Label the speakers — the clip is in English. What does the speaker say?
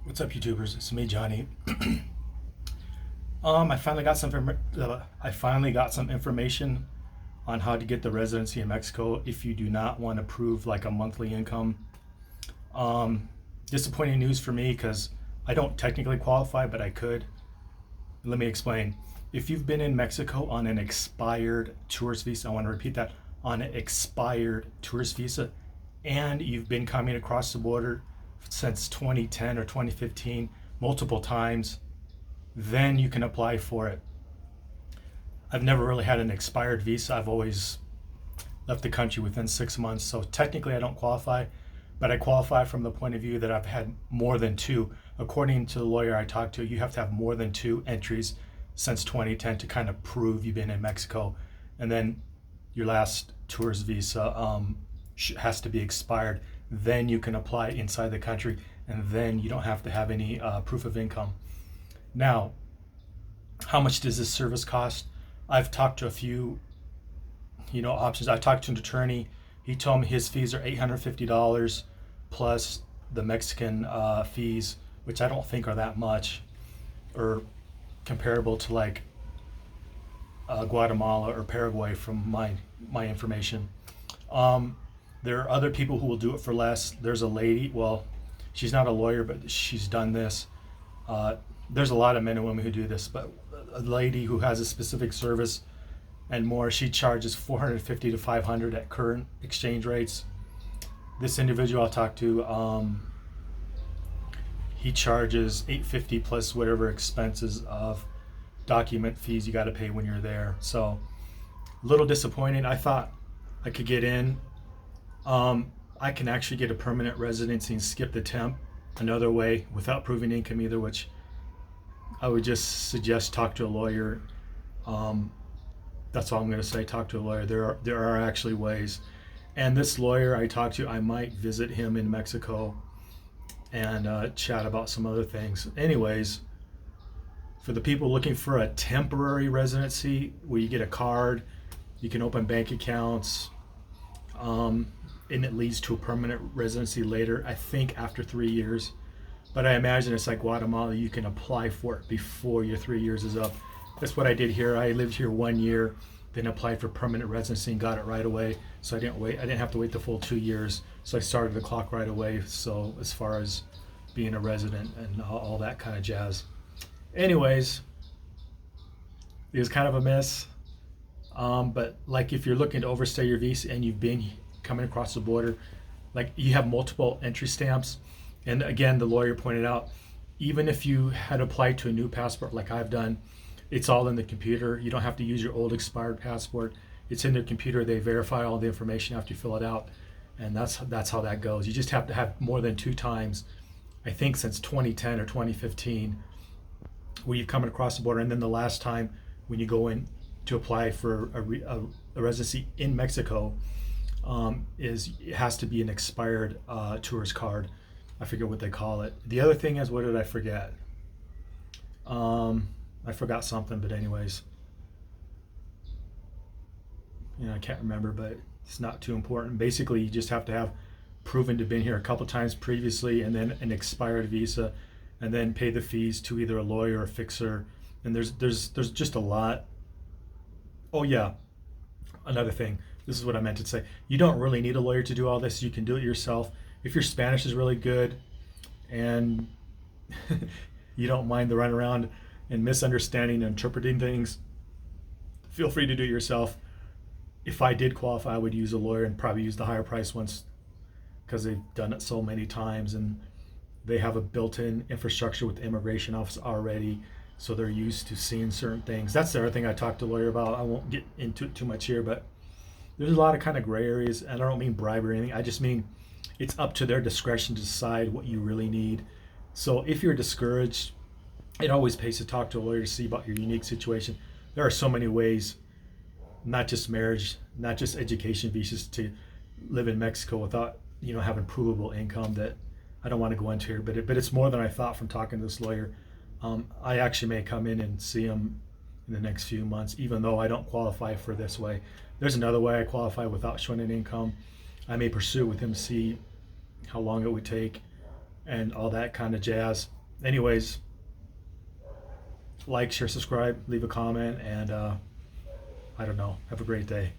Speaker 1: What's up, YouTubers? It's me, Johnny. I finally got some information on how to get the residency in Mexico if you do not want to prove like a monthly income. Um, Disappointing news for me because I don't technically qualify, but I could. Let me explain. If you've been in Mexico on an expired tourist visa, I want to repeat that, on an expired tourist visa, and you've been coming across the border since 2010 or 2015 multiple times, then you can apply for it. I've never really had an expired visa. I've always left the country within 6 months. So technically, I don't qualify, but I qualify from the point of view that I've had more than two. According to the lawyer I talked to, you have to have more than two entries since 2010 to kind of prove you've been in Mexico. And then your last tourist visa has to be expired. Then you can apply inside the country, and then you don't have to have any proof of income. Now, how much does this service cost? I've talked to a few, options. I talked to an attorney. He told me his fees are $850 plus the Mexican fees, which I don't think are that much, or comparable to like Guatemala or Paraguay from my information. Um, there are other people who will do it for less. There's a lady. Well, she's not a lawyer, but she's done this. Uh, there's a lot of men and women who do this, but a lady who has a specific service and more, she charges 450 to 500 at current exchange rates. This individual I talked to, he charges 850 plus whatever expenses of document fees you got to pay when you're there. So a little disappointing. I thought I could get in. I can actually get a permanent residency and skip the temp another way without proving income either, which I would just suggest talk to a lawyer. Um, that's all I'm going to say. Talk to a lawyer. There are actually ways. And this lawyer I talked to, I might visit him in Mexico and chat about some other things. Anyways, for the people looking for a temporary residency where you get a card, you can open bank accounts, and it leads to a permanent residency later, I think after 3 years. But I imagine it's like Guatemala, you can apply for it before your 3 years is up. That's what I did here. I lived here 1 year, then applied for permanent residency and got it right away. So I didn't have to wait the full 2 years. So I started the clock right away. So as far as being a resident and all that kind of jazz. Anyways, it was kind of a miss. But like if you're looking to overstay your visa and you've been coming across the border, like you have multiple entry stamps. And again, the lawyer pointed out, even if you had applied to a new passport like I've done, it's all in the computer. You don't have to use your old expired passport. It's in their computer. They verify all the information after you fill it out. And that's how that goes. You just have to have more than two times, I think since 2010 or 2015, where you've come across the border. And then the last time when you go in to apply for a residency in Mexico, it has to be an expired tourist card. I forget what they call it. The other thing is, what did I forget? I forgot something, but anyways, I can't remember, but it's not too important. Basically, you just have to have proven to have been here a couple times previously, and then an expired visa, and then pay the fees to either a lawyer or a fixer. And there's just a lot. Oh yeah, another thing. This is what I meant to say. You don't really need a lawyer to do all this. You can do it yourself. If your Spanish is really good and you don't mind the run around and misunderstanding and interpreting things, feel free to do it yourself. If I did qualify, I would use a lawyer and probably use the higher price ones because they've done it so many times and they have a built-in infrastructure with the immigration office already, so they're used to seeing certain things. That's the other thing I talked to a lawyer about. I won't get into it too much here, but there's a lot of kind of gray areas, and I don't mean bribery or anything. I just mean it's up to their discretion to decide what you really need. So if you're discouraged, it always pays to talk to a lawyer to see about your unique situation. There are so many ways, not just marriage, not just education visas, to live in Mexico without having provable income that I don't want to go into here. But it's more than I thought from talking to this lawyer. I actually may come in and see him in the next few months, even though I don't qualify for this way. There's another way I qualify without showing an income. I may pursue with him to see how long it would take. and all that kind of jazz. Anyways, like, share, subscribe, leave a comment, and I don't know. Have a great day.